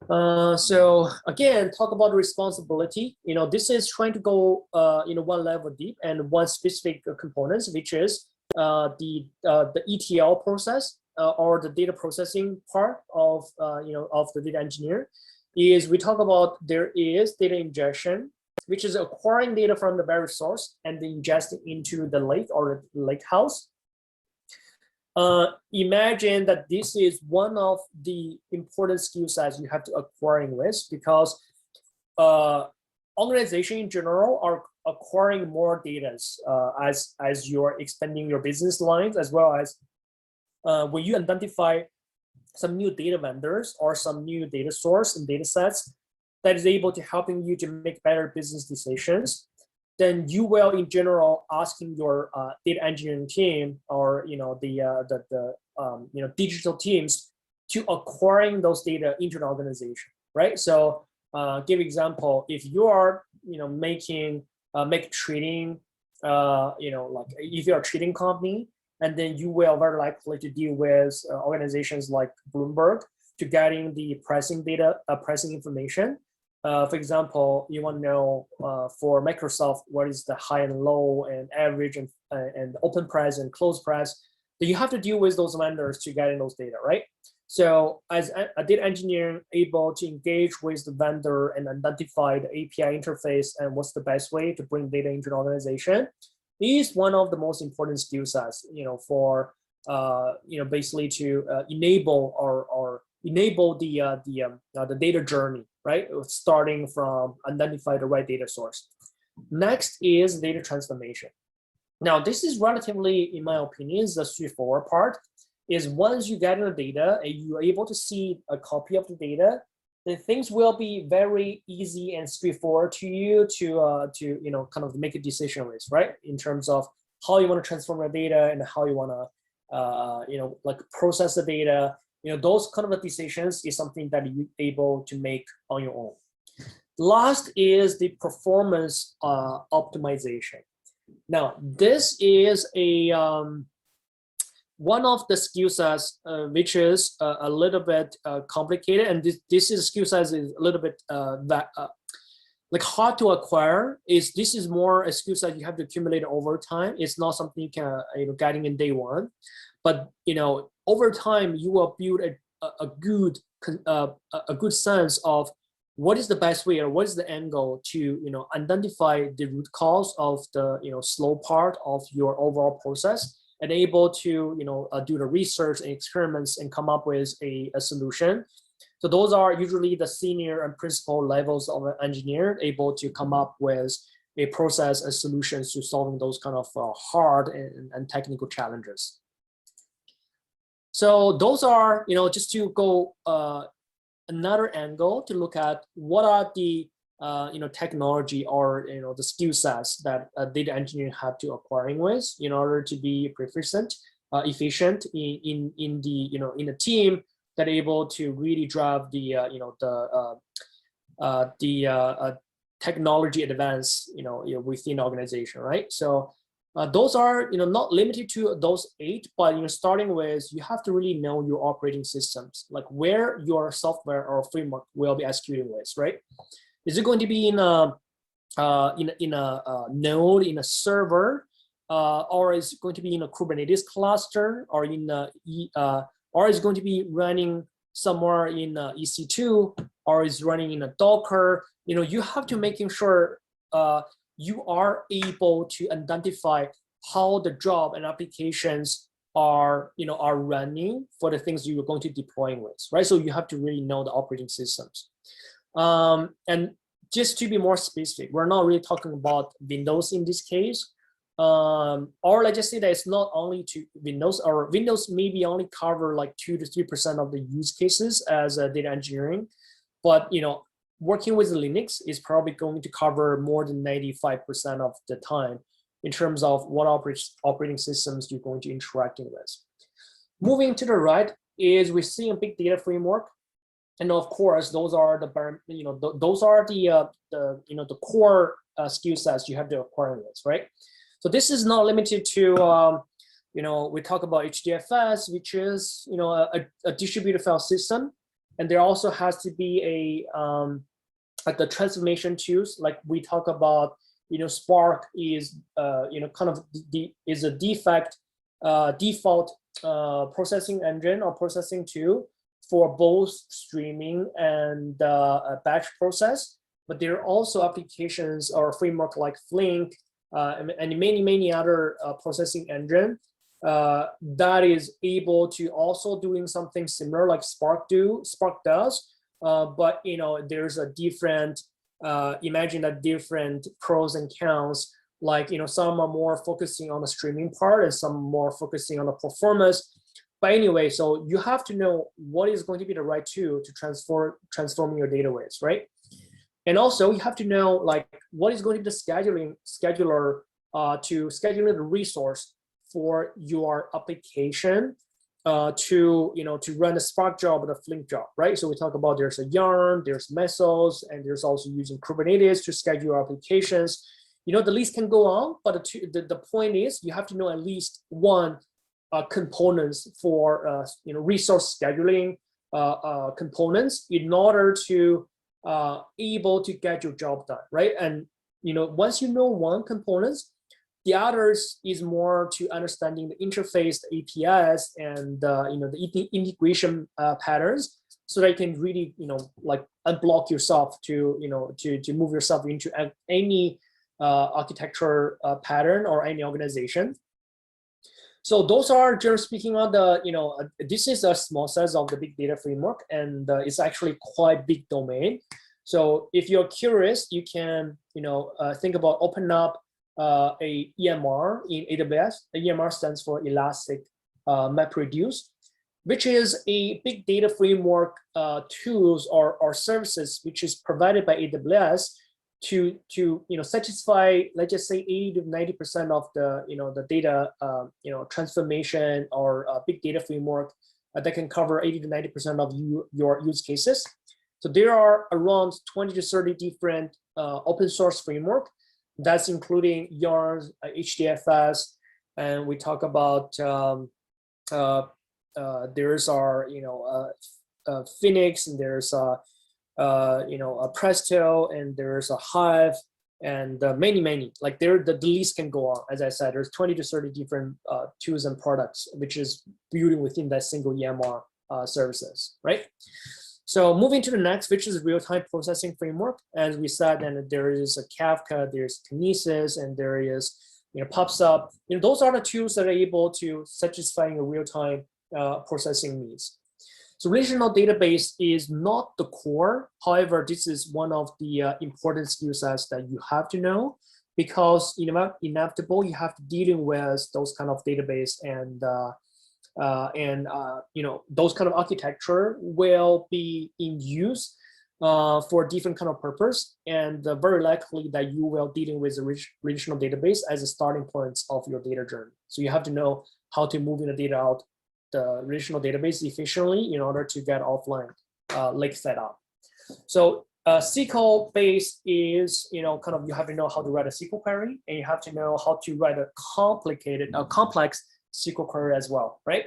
So again, talk about responsibility. This is trying to go one level deep and one specific components, which is the ETL process or the data processing part of of the data engineer. Is we talk about there is data ingestion, which is acquiring data from the various source and then ingesting into the lake or the lake house. Imagine that this is one of the important skill sets you have to acquiring with, because organization in general are acquiring more data as you're expanding your business lines, as well as when you identify some new data vendors or some new data source and data sets that is able to helping you to make better business decisions. Then you will, in general, asking your data engineering team or the digital teams to acquiring those data into an organization, right? So, give example, if you are make trading, like if you're a trading company, and then you will very likely to deal with organizations like Bloomberg to getting the pricing data, pricing information. For example, you want to know for Microsoft, what is the high and low and average and open price and close price. Then you have to deal with those vendors to get in those data, right? So as a data engineer able to engage with the vendor and identify the API interface and what's the best way to bring data into an organization is one of the most important skill sets, for basically to enable or enable the data journey, right? Starting from identify the right data source. Next is data transformation. Now, this is relatively, in my opinion, the straightforward part. Is once you get the data and you are able to see a copy of the data, then things will be very easy and straightforward to you to kind of make a decision with, right? In terms of how you want to transform the data and how you want to like process the data. Those kind of decisions is something that you're able to make on your own. Last is the performance optimization. Now, this is a one of the skill sets which is a little bit complicated, and this is skill set is a little bit like hard to acquire. This is more a skill set you have to accumulate over time. It's not something you can getting in day one, but over time you will build a good sense of what is the best way or what is the end goal to identify the root cause of the slow part of your overall process, and able to do the research and experiments and come up with a solution. So those are usually the senior and principal levels of an engineer able to come up with a process and solutions to solving those kind of hard and technical challenges. So those are, just to go another angle to look at what are the technology or the skill sets that data engineering have to acquiring with in order to be proficient, efficient in the team that are able to really drive the technology advance within the organization, right? So those are not limited to those 8, but starting with, you have to really know your operating systems, like where your software or framework will be executing with, right? Is it going to be in a node, in a server, or is it going to be in a Kubernetes cluster, or or is it going to be running somewhere in EC2, or is running in a Docker? You have to making sure you are able to identify how the job and applications are running for the things you're going to deploy with, right? So you have to really know the operating systems. And just to be more specific, we're not really talking about Windows in this case. Or let's just say that it's not only to Windows, or Windows maybe only cover like 2 to 3% of the use cases as data engineering. But working with Linux is probably going to cover more than 95% of the time in terms of what operating systems you're going to interacting with. Moving to the right is we're seeing a big data framework. And of course, those are the those are the core skill sets you have to acquire with, right? So this is not limited to we talk about HDFS, which is a distributed file system. And there also has to be like the transformation tools, like we talk about, Spark is, kind of is a default processing engine or processing tool for both streaming and batch process. But there are also applications or framework like Flink and many other processing engine that is able to also doing something similar like Spark does. But there's a different, imagine that different pros and cons. Like some are more focusing on the streaming part and some more focusing on the performance. But anyway, so you have to know what is going to be the right tool to transform your database, right? And also you have to know like what is going to be the scheduler to schedule the resource for your application to run a Spark job or the Flink job, right? So we talk about there's a Yarn, there's Mesos, and there's also using Kubernetes to schedule your applications. The list can go on, but the point is you have to know at least one components for resource scheduling components in order to able to get your job done, right? And once you know one components, the others is more to understanding the interface, the APIs, and the integration patterns, so that you can really like unblock yourself to move yourself into any architecture pattern or any organization. So those are, generally speaking, on the this is a small size of the big data framework, and it's actually quite big domain. So if you're curious, you can think about open up a EMR in AWS. The EMR stands for Elastic MapReduce, which is a big data framework tools or services which is provided by AWS to satisfy, let's just say 80 to 90% of the the data transformation or big data framework that can cover 80 to 90% of your use cases. So there are around 20 to 30 different open source framework. That's including Yarn, HDFS, and we talk about there's our Phoenix, and there's a Presto, and there's a Hive, and many like the list can go on. As I said, there's 20 to 30 different tools and products which is building within that single EMR services, right? So moving to the next, which is real-time processing framework. As we said, and there is a Kafka, there's Kinesis, and there is PubSub. Those are the tools that are able to satisfy your real-time processing needs. So relational database is not the core. However, this is one of the important skill sets that you have to know, because inevitable you have to deal with those kind of database, and those kind of architecture will be in use for different kind of purpose, and very likely that you will dealing with the relational database as a starting point of your data journey. So you have to know how to move the data out the relational database efficiently in order to get offline lake set up. So SQL base is kind of, you have to know how to write a SQL query, and you have to know how to write a complex SQL query as well, right?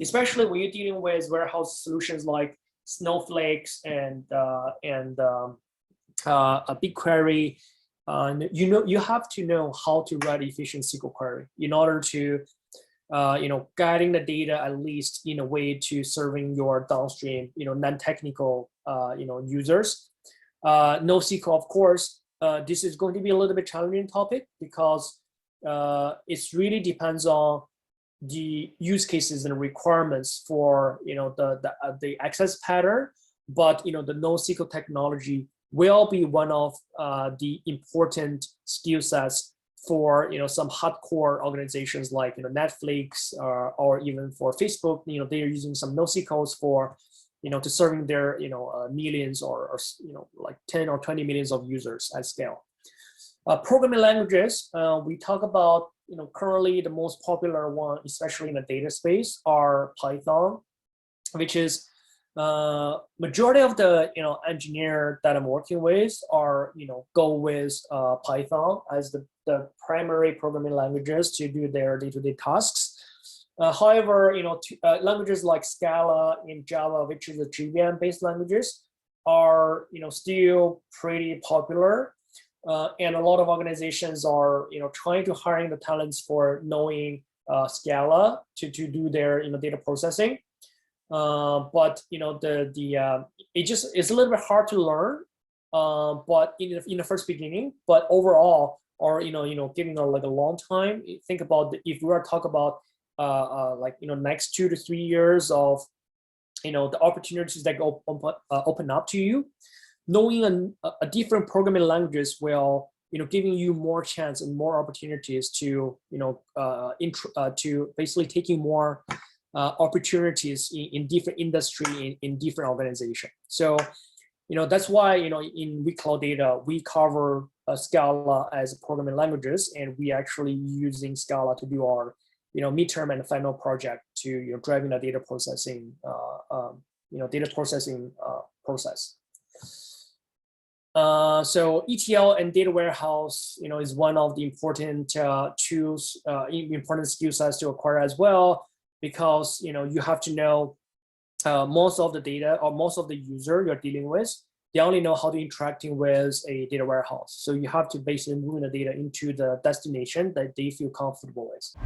Especially when you're dealing with warehouse solutions like Snowflakes and a BigQuery. You have to know how to write efficient SQL query in order to guiding the data at least in a way to serving your downstream non-technical users. NoSQL, of course, this is going to be a little bit challenging topic, because it really depends on the use cases and requirements for the access pattern. But the NoSQL technology will be one of the important skill sets for some hardcore organizations like Netflix or even for Facebook. They are using some NoSQLs for to serving their millions or like 10 or 20 millions of users at scale. Programming languages, we talk about currently the most popular one, especially in the data space, are Python, which is majority of the engineer that I'm working with are go with Python as the primary programming languages to do their day-to-day tasks. However, languages like Scala and Java, which is the JVM-based languages, are still pretty popular, and a lot of organizations are trying to hiring the talents for knowing Scala to do their data processing. But it's a little bit hard to learn, but in the first beginning. But overall, or giving a long time, think about if we are talk about next 2 to 3 years of the opportunities that open up to you, knowing a different programming languages will giving you more chance and more opportunities to to basically taking more opportunities in different industry in different organizations. So that's why in WeCloudData we cover Scala as programming languages, and we actually using Scala to do our midterm and final project to driving the data processing process. So ETL and data warehouse is one of the important tools, important skill sets to acquire as well, because you have to know most of the data or most of the user you're dealing with, they only know how to interacting with a data warehouse. So you have to basically move the data into the destination that they feel comfortable with.